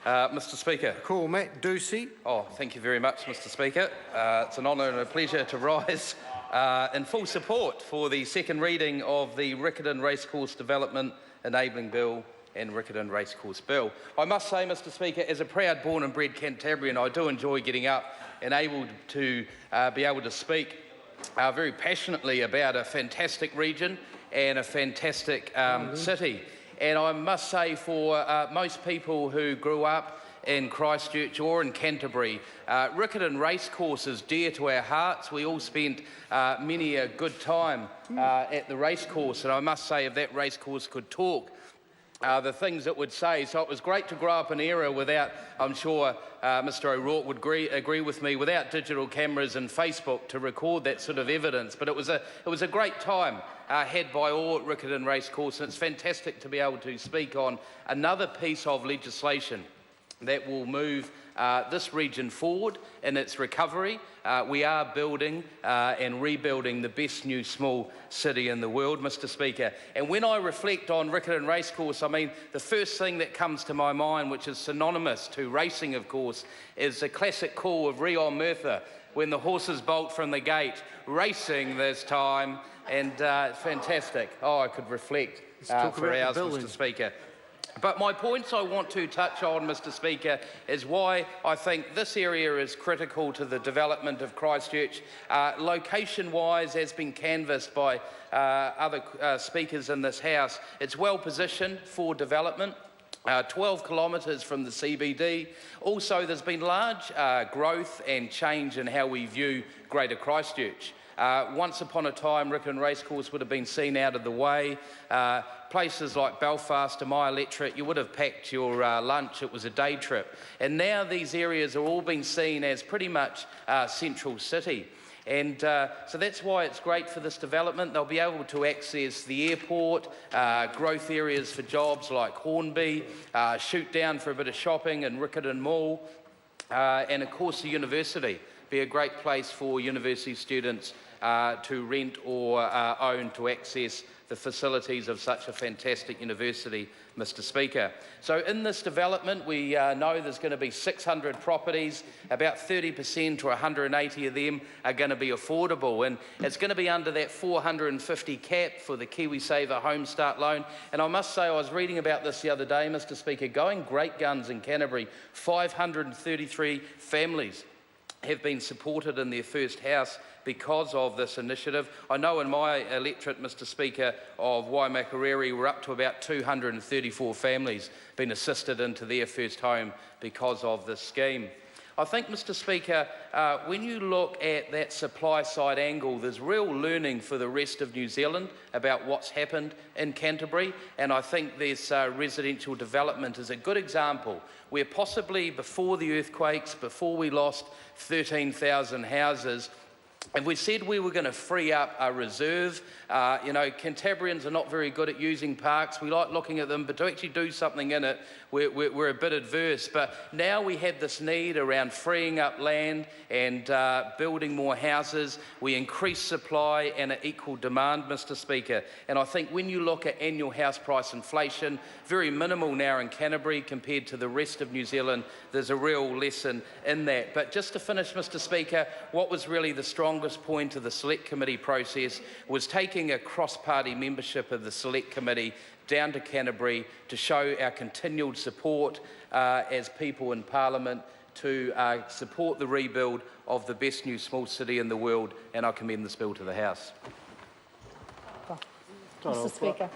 Mr Speaker. Call Matt Ducey. Oh, thank you very much, Mr Speaker. It's an honour and a pleasure to rise in full support for the second reading of the Riccarton Racecourse Development Enabling Bill and Riccarton Racecourse Bill. I must say, Mr Speaker, as a proud born and bred Cantabrian, I do enjoy getting up and able to be able to speak very passionately about a fantastic region and a fantastic city. And I must say, for most people who grew up in Christchurch or in Canterbury, Riccarton Racecourse is dear to our hearts. We all spent many a good time at the racecourse, and I must say, if that racecourse could talk, the things it would say. So it was great to grow up in an era without, I'm sure Mr O'Rourke would agree with me, without digital cameras and Facebook to record that sort of evidence. But it was a great time had by all at Riccarton Racecourse, and it's fantastic to be able to speak on another piece of legislation that will move this region forward in its recovery. We are building and rebuilding the best new small city in the world, Mr Speaker. And when I reflect on Riccarton Racecourse, I mean, the first thing that comes to my mind, which is synonymous to racing, of course, is the classic call of Rion Murtha when the horses bolt from the gate, racing this time, and fantastic. Oh, I could reflect for hours, Mr Speaker. But my points I want to touch on, Mr Speaker, is why I think this area is critical to the development of Christchurch. Location-wise, as been canvassed by other speakers in this House, it's well positioned for development. 12 kilometres from the CBD. Also, there's been large growth and change in how we view Greater Christchurch. Once upon a time, Riccarton Racecourse would have been seen out of the way. Places like Belfast and my electorate, you would have packed your lunch. It was a day trip. And now these areas are all being seen as pretty much central city. And so that's why it's great for this development. They'll be able to access the airport, growth areas for jobs like Hornby, shoot down for a bit of shopping in Riccarton Mall, and of course the university. Be a great place for university students to rent or own to access the facilities of such a fantastic university, Mr Speaker. So in this development, we know there's going to be 600 properties, about 30% or 180 of them are going to be affordable, and it's going to be under that 450 cap for the KiwiSaver Home Start loan. And I must say, I was reading about this the other day, Mr Speaker, going great guns in Canterbury, 533 families have been supported in their first house because of this initiative. I know in my electorate, Mr Speaker, of Waimakariri, we're up to about 234 families being assisted into their first home because of this scheme. I think, Mr Speaker, when you look at that supply side angle, there's real learning for the rest of New Zealand about what's happened in Canterbury, and I think this residential development is a good example where possibly before the earthquakes, before we lost 13,000 houses, and we said we were going to free up a reserve. You know, Cantabrians are not very good at using parks. We like looking at them, but to actually do something in it, we're a bit adverse. But now we have this need around freeing up land and building more houses. We increase supply and an equal demand, Mr Speaker. And I think when you look at annual house price inflation, very minimal now in Canterbury compared to the rest of New Zealand, there's a real lesson in that. But just to finish, Mr Speaker, what was really the strongest point of the Select Committee process was taking a cross-party membership of the Select Committee down to Canterbury to show our continued support as people in Parliament to support the rebuild of the best new small city in the world, and I commend this bill to the House. Mr Speaker.